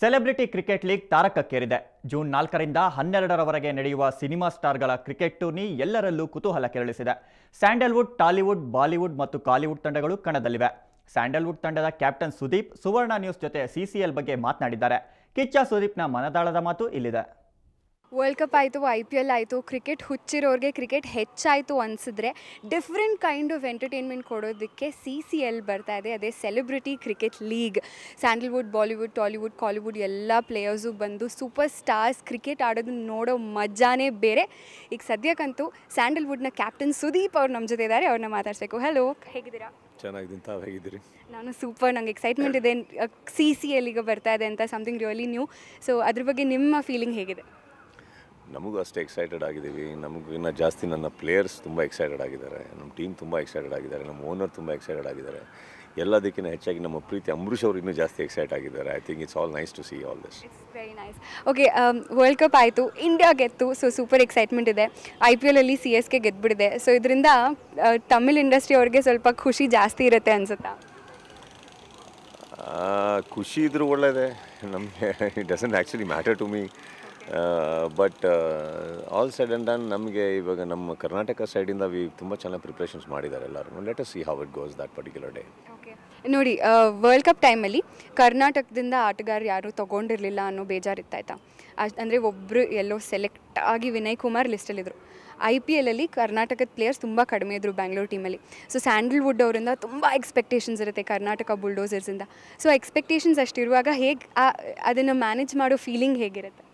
Celebrity cricket league ತಾರಕಕ್ಕೇರಿದೆ. June 4ರಿಂದ 12ರವರೆಗೆ ನಡೆಯುವ ಸಿನಿಮಾ ಸ್ಟಾರ್ಗಳ ಕ್ರಿಕೆಟ್ ಟೂರ್ನಿ ಎಲ್ಲರಲ್ಲೂ ಕುತೂಹಲ ಕೆರಳಿಸಿದೆ. ಸ್ಯಾಂಡಲ್ವುಡ್, ಟಾಲಿವುಡ್, ಬಾಲಿವುಡ್ ಮತ್ತು ಕಾಲಿವುಡ್ ತಂಡಗಳು ಕಣದಲ್ಲಿವೆ. ಸ್ಯಾಂಡಲ್ವುಡ್ ತಂಡದ ಕ್ಯಾಪ್ಟನ್ ಸುದೀಪ್ ಸುವರ್ಣ ನ್ಯೂಸ್ ಜೊತೆ ಸಿಸಿಎಲ್ ಬಗ್ಗೆ ಮಾತನಾಡಿದ್ದಾರೆ. ಕಿಚ್ಚ ಸುದೀಪ್ನ ಮನದಾಳದ ಮಾತು ಇಲ್ಲಿದೆ. ವರ್ಲ್ಡ್ ಕಪ್ ಆಯಿತು, IPL ಆಯಿತು, ಕ್ರಿಕೆಟ್ ಹುಚ್ಚಿರೋರಿಗೆ ಕ್ರಿಕೆಟ್ ಹೆಚ್ಚಾಯಿತು ಅನಿಸಿದ್ರೆ ಡಿಫ್ರೆಂಟ್ ಕೈಂಡ್ ಆಫ್ ಎಂಟರ್ಟೈನ್ಮೆಂಟ್ ಕೊಡೋದಕ್ಕೆ CCL ಬರ್ತಾ ಇದೆ. ಅದೇ celebrity cricket league. Sandalwood, Bollywood, Tollywood, Kollywood ಎಲ್ಲ ಪ್ಲೇಯರ್ಸು ಬಂದು ಸೂಪರ್ ಸ್ಟಾರ್ಸ್ ಕ್ರಿಕೆಟ್ ಆಡೋದನ್ನ ನೋಡೋ ಮಜಾನೇ ಬೇರೆ. ಈಗ ಸದ್ಯಕ್ಕಂತೂ ಸ್ಯಾಂಡಲ್ವುಡ್ನ ಕ್ಯಾಪ್ಟನ್ ಸುದೀಪ್ ಅವ್ರು ನಮ್ಮ ಜೊತೆ ಇದ್ದಾರೆ. ಅವ್ರನ್ನ ಮಾತಾಡ್ಸಬೇಕು. ಹಲೋ, ಹೇಗಿದ್ದೀರಾ? ಚೆನ್ನಾಗಿದ್ದೀನಿ, ತಾವು ಹೇಗಿದ್ದೀರಿ? ನಾನು ಸೂಪರ್. ನಂಗೆ ಎಕ್ಸೈಟ್ಮೆಂಟ್ ಇದೆ, CCL ಈಗ ಬರ್ತಾ ಇದೆ ಅಂತ, ಸಮಥಿಂಗ್ ರಿಯಲಿ ನ್ಯೂ. ಸೊ ಅದ್ರ ಬಗ್ಗೆ ನಿಮ್ಮ ಫೀಲಿಂಗ್ ಹೇಗಿದೆ? ನಮಗೂ ಅಷ್ಟೇ ಎಕ್ಸೈಟೆಡ್ ಆಗಿದ್ದೀವಿ. ನಮಗೂ ಇನ್ನೂ ಜಾಸ್ತಿ ನನ್ನ ಪ್ಲೇಯರ್ಸ್ ತುಂಬ ಎಕ್ಸೈಟೆಡ್ ಆಗಿದ್ದಾರೆ, ನಮ್ಮ ಟೀಮ್ ತುಂಬ ಎಕ್ಸೈಟೆಡ್ ಆಗಿದ್ದಾರೆ, ನಮ್ಮ ಓನರ್ ತುಂಬ ಎಕ್ಸೈಟೆಡ್ ಆಗಿದ್ದಾರೆ. ಎಲ್ಲದಕ್ಕಿಂತ ಹೆಚ್ಚಾಗಿ ನಮ್ಮ ಪ್ರೀತಿ ಅಂಬರೀಷ್ ಅವರು ಇನ್ನೂ ಜಾಸ್ತಿ ಎಕ್ಸೈಟ್ ಆಗಿದ್ದಾರೆ. I think it's all nice to see all this. It's very nice. Okay, world cup ಆಯಿತು, ಇಂಡಿಯಾ ಗೆತ್ತು, ಸೊ ಸೂಪರ್ ಎಕ್ಸೈಟ್ಮೆಂಟ್ ಇದೆ. IPL ಅಲ್ಲಿ CSK ಗೆದ್ದುಬಿಡಿದೆ. ಸೊ ಇದರಿಂದ ತಮಿಳ್ ಇಂಡಸ್ಟ್ರಿ ಅವ್ರಿಗೆ ಸ್ವಲ್ಪ ಖುಷಿ ಜಾಸ್ತಿ ಇರುತ್ತೆ ಅನ್ಸುತ್ತಾ? ಖುಷಿ ಇದ್ರೂ ಒಳ್ಳೆಯದೇ. ನಮಗೆ it doesn't actually matter to me. But all said and done ನಮಗೆ ಇವಾಗ ನಮ್ಮ ಕರ್ನಾಟಕ ಸೈಡಿಂದ ತುಂಬ ಚೆನ್ನಾಗಿ ಪ್ರಿಪ್ರೇಷನ್ಸ್ ಮಾಡಿದ್ದಾರೆ ಎಲ್ಲರೂ. Let us see how it goes that particular day. Okay, ನೋಡಿ, ವರ್ಲ್ಡ್ ಕಪ್ ಟೈಮಲ್ಲಿ ಕರ್ನಾಟಕದಿಂದ ಆಟಗಾರರು ಯಾರೂ ತೊಗೊಂಡಿರಲಿಲ್ಲ ಅನ್ನೋ ಬೇಜಾರಿತ್ತಾಯ್ತಾ? ಅಂದರೆ ಒಬ್ಬರು ಎಲ್ಲೋ ಸೆಲೆಕ್ಟ್ ಆಗಿ ವಿನಯ್ ಕುಮಾರ್ ಲಿಸ್ಟಲ್ಲಿದ್ದರು. IPL ಅಲ್ಲಿ ಕರ್ನಾಟಕದ ಪ್ಲೇಯರ್ಸ್ ತುಂಬ ಕಡಿಮೆ ಇದ್ದರು ಬ್ಯಾಂಗ್ಳೂರು ಟೀಮಲ್ಲಿ. ಸೊ ಸ್ಯಾಂಡಲ್ವುಡ್ ಅವರಿಂದ ತುಂಬ ಎಕ್ಸ್ಪೆಕ್ಟೇಷನ್ಸ್ ಇರುತ್ತೆ ಕರ್ನಾಟಕ ಬುಲ್ಡೋಸರ್ಸಿಂದ. ಸೊ ಎಕ್ಸ್ಪೆಕ್ಟೇಷನ್ಸ್ ಅಷ್ಟಿರುವಾಗ ಹೇಗೆ ಅದನ್ನು ಮ್ಯಾನೇಜ್ ಮಾಡೋ ಫೀಲಿಂಗ್ ಹೇಗಿರುತ್ತೆ?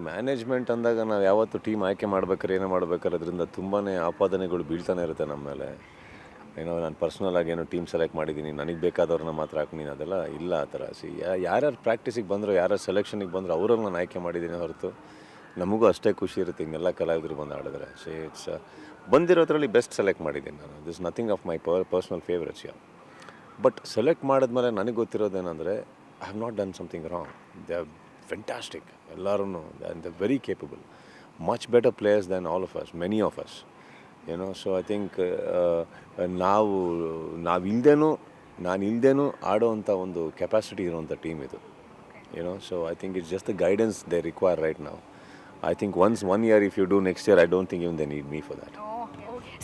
ಮ್ಯಾನೇಜ್ಮೆಂಟ್ ಅಂದಾಗ ನಾವು ಯಾವತ್ತು ಟೀಮ್ ಆಯ್ಕೆ ಮಾಡ್ಬೇಕಾದ್ರೆ ಏನೋ ಮಾಡ್ಬೇಕಾದ್ರೆ ಅದರಿಂದ ತುಂಬಾ ಆಪಾದನೆಗಳು ಬೀಳ್ತಾನೆ ಇರುತ್ತೆ ನಮ್ಮ ಮೇಲೆ. ಏನೋ ನಾನು ಪರ್ಸ್ನಲ್ ಆಗಿ ಏನೋ ಟೀಮ್ ಸೆಲೆಕ್ಟ್ ಮಾಡಿದ್ದೀನಿ, ನನಗೆ ಬೇಕಾದವ್ರನ್ನ ಮಾತ್ರ ಹಾಕ್ತೀನಿ, ಅದೆಲ್ಲ ಇಲ್ಲ ಆ ಥರ. ಯಾರ್ಯಾರು ಪ್ರಾಕ್ಟೀಸಿಗೆ ಬಂದರೂ, ಯಾರ್ಯಾರು ಸೆಲೆಕ್ಷನಿಗೆ ಬಂದರೂ ಅವ್ರನ್ನ ನಾನು ಆಯ್ಕೆ ಮಾಡಿದ್ದೀನಿ ಹೊರತು ನಮಗೂ ಅಷ್ಟೇ ಖುಷಿ ಇರುತ್ತೆ ಹಿಂಗೆಲ್ಲ ಕಲಾವಿದರು ಬಂದು ಆಡಿದ್ರೆ. ಇಟ್ಸ್ ಬಂದಿರೋದ್ರಲ್ಲಿ ಬೆಸ್ಟ್ ಸೆಲೆಕ್ಟ್ ಮಾಡಿದ್ದೀನಿ ನಾನು. This nothing of my personal favourites. But select ಮಾಡಿದ್ಮೇಲೆ ನನಗೆ ಗೊತ್ತಿರೋದೇನೆಂದರೆ I have not done something wrong. They are fantastic ಎಲ್ಲರೂ. They are very capable, much better players than all of us, many of us, ಏನೋ. So I think ನಾನು ಇಲ್ಲದೇನೂ ಆಡೋವಂಥ ಒಂದು capacity ಇರೋವಂಥ ಟೀಮ್ ಇದು, ಏನೋ. So I think it's just the guidance they require right ನಾವು. I think once 1 year if you do, next year I don't think even they need me for that.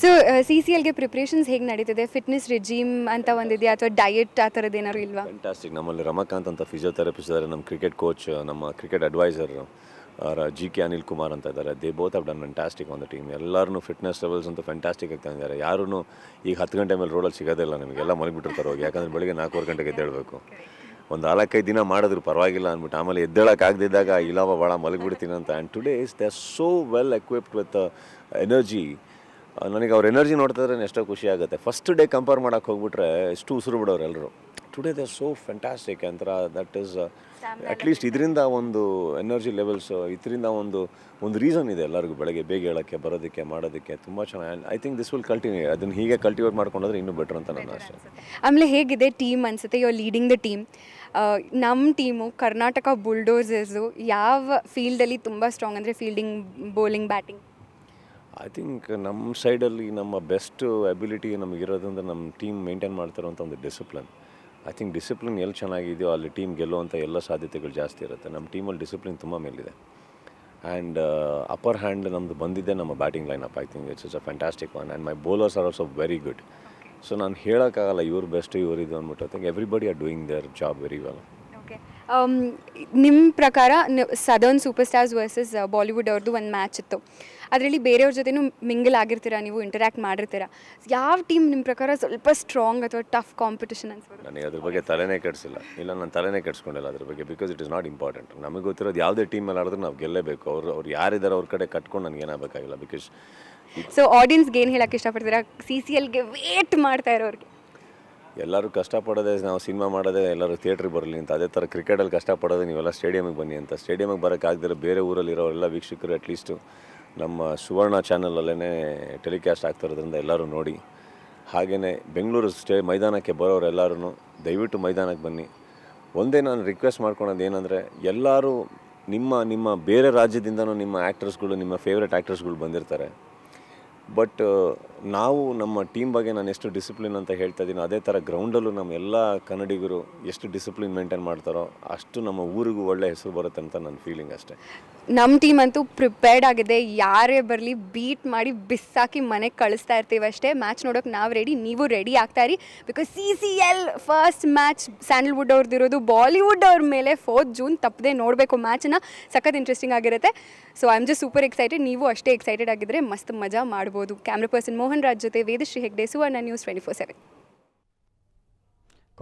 So CCLಗೆ preparations ಹೇಗೆ ನಡೀತಿದೆ? Fitness regime ಅಂತ ಒಂದಿದೆಯಾ ಅಥವಾ diet ಆ ಥರದ್ದು ಏನಾದ್ರು ಇಲ್ವಾ? ಫ್ಯಾಂಟಾಸ್ಟಿಕ್. ನಮ್ಮಲ್ಲಿ ರಮಾಕಾಂತ್ ಅಂತ ಫಿಸಿಯೋಥೆರಪಿಸ್ಟ್ ಇದ್ದಾರೆ, ನಮ್ಮ ಕ್ರಿಕೆಟ್ ಕೋಚ್, ನಮ್ಮ cricket advisor GK Anil Kumar ಅಂತ ಇದ್ದಾರೆ. They both have done fantastic on the team. ಎಲ್ಲರೂ ಫಿಟ್ನೆಸ್ ಲೆವೆಲ್ಸ್ ಅಂತೂ ಫ್ಯಾಂಟಾಸ್ಟಿಕ್ ಆಗ್ತಾ ಇದ್ದಾರೆ. ಯಾರೂ ಈಗ 10 ಗಂಟೆ ಮೇಲೆ ರೋಡಲ್ಲಿ ಸಿಗೋದಿಲ್ಲ ನಿಮಗೆಲ್ಲ, ಮಲಗಿಬಿಟ್ಟಿರ್ತಾರೆ ಹೋಗಿ. ಯಾಕಂದರೆ ಬೆಳಗ್ಗೆ 4-4 ಗಂಟೆಗೆ ಎದ್ದೇಳಬೇಕು. ಒಂದು 4-5 ದಿನ ಮಾಡಿದ್ರು ಪರವಾಗಿಲ್ಲ ಅಂದ್ಬಿಟ್ಟು ಆಮೇಲೆ ಎದ್ದೇಳಕ್ಕೆ ಆಗದಿದ್ದಾಗ ಇಲ್ಲವ ಭಾಳ ಮಲಗಿಬಿಡ್ತೀನಿ ಅಂತ. And today's they are so well equipped with energy. ನನಗೆ ಅವ್ರ ಎನರ್ಜಿ ನೋಡ್ತಾ ಇದ್ರೆ ಎಷ್ಟೋ ಖುಷಿ ಆಗುತ್ತೆ. ಫಸ್ಟ್ ಡೇ ಕಂಪೇರ್ ಮಾಡೋಕ್ಕೆ ಹೋಗ್ಬಿಟ್ರೆ ಎಷ್ಟು ಉಸಿರು ಬಿಡೋರು ಎಲ್ಲರೂ. Today they are so fantastic ಅಂತರ. ದಟ್ ಈಸ್ ಅಟ್ಲೀಸ್ಟ್ ಇದರಿಂದ ಒಂದು ಎನರ್ಜಿ ಲೆವೆಲ್ಸ್, ಇದರಿಂದ ಒಂದು ರೀಸನ್ ಇದೆ ಎಲ್ಲರಿಗೂ ಬೆಳಗ್ಗೆ ಬೇಗ ಹೇಳೋಕ್ಕೆ, ಬರೋದಕ್ಕೆ, ಮಾಡೋದಕ್ಕೆ ತುಂಬ ಚೆನ್ನಾಗಿ. I think this will continue. ಅದನ್ನು ಹೀಗೆ ಕಲ್ಟಿವೇಟ್ ಮಾಡ್ಕೊಂಡ್ರೆ ಇನ್ನೂ ಬೆಟರ್ ಅಂತ ನನ್ನ ಆಸೆ. ಆಮೇಲೆ ಹೇಗಿದೆ ಟೀಮ್ ಅನಿಸುತ್ತೆ? You are leading the team. ನಮ್ಮ ಟೀಮು ಕರ್ನಾಟಕ ಬುಲ್ಡೋಸರ್ಸು ಯಾವ ಫೀಲ್ಡಲ್ಲಿ ತುಂಬ ಸ್ಟ್ರಾಂಗ್ ಅಂದರೆ fielding, bowling, batting? I think ನಮ್ಮ ಸೈಡಲ್ಲಿ ನಮ್ಮ ಬೆಸ್ಟ್ ಅಬಿಲಿಟಿ ನಮಗಿರೋದಂದ್ರೆ ನಮ್ಮ ಟೀಮ್ ಮೇಂಟೈನ್ ಮಾಡ್ತಿರೋಂಥ ಒಂದು ಡಿಸಿಪ್ಲಿನ್. ಐ ಥಿಂಕ್ ಡಿಸಿಪ್ಲಿನ್ ಎಲ್ಲಿ ಚೆನ್ನಾಗಿದೆಯೋ ಅಲ್ಲಿ ಟೀಮ್ ಗೆಲ್ಲುವಂಥ ಎಲ್ಲ ಸಾಧ್ಯತೆಗಳು ಜಾಸ್ತಿ ಇರುತ್ತೆ. ನಮ್ಮ ಟೀಮಲ್ಲಿ ಡಿಸಿಪ್ಲಿನ್ ತುಂಬ ಮೇಲಿದೆ. ಆ್ಯಂಡ್ ಅಪ್ಪರ್ ಹ್ಯಾಂಡ್ ನಮ್ಮದು ಬಂದಿದ್ದೆ ನಮ್ಮ batting lineup. I think it's a fantastic one. And my bowlers are also very good. So ನಾನು ಹೇಳೋಕ್ಕಾಗಲ್ಲ ಇವ್ರು ಬೆಸ್ಟ್ ಇವರಿದು ಅಂದ್ಬಿಟ್ಟು. I think everybody are doing there job very well. Okay, ನಿಮ್ಮ ಪ್ರಕಾರ southern super stars versus Bollywood ಅವ್ರದ್ದು ಒಂದು match ಇತ್ತು. ಅದರಲ್ಲಿ ಬೇರೆಯವ್ರ ಜೊತೆನೂ ಮಿಂಗಲ್ ಆಗಿರ್ತೀರಾ, ನೀವು ಇಂಟರ್ಯಾಕ್ಟ್ ಮಾಡಿರ್ತೀರಾ. ಯಾವ ಟೀಮ್ ನಿಮ್ಮ ಪ್ರಕಾರ ಸ್ವಲ್ಪ ಸ್ಟ್ರಾಂಗ್ ಅಥವಾ ಟಫ್ ಕಾಂಪಿಟೇಷನ್ ಅನ್ಸ್ಬೋದು? ನನಗೆ ಅದ್ರ ಬಗ್ಗೆ ತಲೆನೇ ಕೆಡಿಸಿಲ್ಲ. ಇಲ್ಲ, ನಾನು ತಲೆನೇ ಕೆಡಿಸ್ಕೊಂಡಿಲ್ಲ ಅದ್ರ ಬಗ್ಗೆ. Because it is not important. ನಮಗೆ ಗೊತ್ತಿರೋದು ಯಾವುದೇ ಟೀಮ್ ಮೇಲೆ ಆಡಿದ್ರೆ ನಾವು ಗೆಲ್ಲೇಬೇಕು. ಅವ್ರು ಯಾರಿದ್ದಾರೆ ಅವ್ರ ಕಡೆ ಕಟ್ಕೊಂಡು ನನಗೆ ಏನಾಗಬೇಕಾಗಿಲ್ಲ. ಬಿಕಾಸ್ ಸೊ ಆಡಿಯನ್ಸ್ಗೆ ಏನು ಹೇಳೋಕ್ಕೆ ಇಷ್ಟಪಡ್ತೀರಾ CCLಗೆ ವೇಟ್ ಮಾಡ್ತಾ ಇರೋರಿಗೆ? ಎಲ್ಲರೂ ಕಷ್ಟಪಡೋದೇ ನಾವು ಸಿನಿಮಾ ಮಾಡೋದೇ ಎಲ್ಲರೂ ಥಿಯೇಟ್ರಿಗೆ ಬರಲಿ ಅಂತ. ಅದೇ ಥರ ಕ್ರಿಕೆಟಲ್ಲಿ ಕಷ್ಟಪಡೋದೇ ನೀವೆಲ್ಲ ಸ್ಟೇಡಿಯಮಿಗೆ ಬನ್ನಿ ಅಂತ. ಸ್ಟೇಡಿಯಮಿಗೆ ಬರೋಕ್ಕಾಗದಿರೋ ಬೇರೆ ಊರಲ್ಲಿರೋರೆಲ್ಲ ವೀಕ್ಷಕರು ಅಟ್ಲೀಸ್ಟು ನಮ್ಮ ಸುವರ್ಣ ಚಾನಲಲ್ಲೇ ಟೆಲಿಕಾಸ್ಟ್ ಆಗ್ತಿರೋದ್ರಿಂದ ಎಲ್ಲರೂ ನೋಡಿ. ಹಾಗೆಯೇ ಬೆಂಗಳೂರು ಮೈದಾನಕ್ಕೆ ಬರೋರೆಲ್ಲರೂ ದಯವಿಟ್ಟು ಮೈದಾನಕ್ಕೆ ಬನ್ನಿ. ಒಂದೇ ನಾನು ರಿಕ್ವೆಸ್ಟ್ ಮಾಡ್ಕೊಳೋದು ಏನಂದರೆ, ಎಲ್ಲರೂ ನಿಮ್ಮ ಬೇರೆ ರಾಜ್ಯದಿಂದನೂ ನಿಮ್ಮ ಆ್ಯಕ್ಟರ್ಸ್ಗಳು, ನಿಮ್ಮ ಫೇವ್ರೆಟ್ ಆ್ಯಕ್ಟರ್ಸ್ಗಳು ಬಂದಿರ್ತಾರೆ. ಬಟ್ ನಾವು ನಮ್ಮ ಟೀಮ್ ಬಗ್ಗೆ ನಾನು ಎಷ್ಟು ಡಿಸಿಪ್ಲಿನ್ ಅಂತ ಹೇಳ್ತಾ ಇದ್ದೀನಿ, ಅದೇ ಥರ ಗ್ರೌಂಡಲ್ಲೂ ನಮ್ಮ ಎಲ್ಲ ಕನ್ನಡಿಗರು ಎಷ್ಟು ಡಿಸಿಪ್ಲಿನ್ ಮೇಂಟೈನ್ ಮಾಡ್ತಾರೋ ಅಷ್ಟು ನಮ್ಮ ಊರಿಗೂ ಒಳ್ಳೆ ಹೆಸರು ಬರುತ್ತೆ ಅಂತ ನನ್ನ ಫೀಲಿಂಗ್ ಅಷ್ಟೇ. ನಮ್ಮ ಟೀಮ್ ಅಂತೂ ಪ್ರಿಪೇರ್ಡ್ ಆಗಿದೆ, ಯಾರೇ ಬರಲಿ ಬೀಟ್ ಮಾಡಿ ಬಿಸಾಕಿ ಮನೆಗೆ ಕಳಿಸ್ತಾ ಇರ್ತೀವಿ ಅಷ್ಟೇ. ಮ್ಯಾಚ್ ನೋಡೋಕೆ ನಾವು ರೆಡಿ, ನೀವು ರೆಡಿ ಆಗ್ತಾ ಇರಿ. Because CCL first match Sandalwood ಅವ್ರದ್ದಿರೋದು ಬಾಲಿವುಡ್ ಅವ್ರ ಮೇಲೆ 4th ಜೂನ್ ತಪ್ಪದೆ ನೋಡಬೇಕು ಮ್ಯಾಚನ್ನ. ಸಖತ್ ಇಂಟ್ರೆಸ್ಟಿಂಗ್ ಆಗಿರುತ್ತೆ. So I am just super excited. ನೀವು ಅಷ್ಟೇ ಎಕ್ಸೈಟೆಡ್ ಆಗಿದ್ದರೆ ಮಸ್ತ್ ಮಜಾ ಮಾಡ್ಬೋದು. ಕ್ಯಾಮ್ರಾ ಪರ್ಸನ್ ಮೋಹನ್ ರಾಜ್ ಜೊತೆ ವೇದಶ್ರೀ ಹೆಗ್ಡೆ, ಸುವರ್ಣ ನ್ಯೂಸ್ 24/7.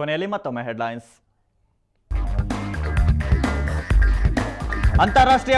ಕೊನೆಯಲ್ಲಿ ಮತ್ತೊಮ್ಮೆ ಹೆಡ್ಲೈನ್ಸ್. ಅಂತಾರಾಷ್ಟ್ರೀಯ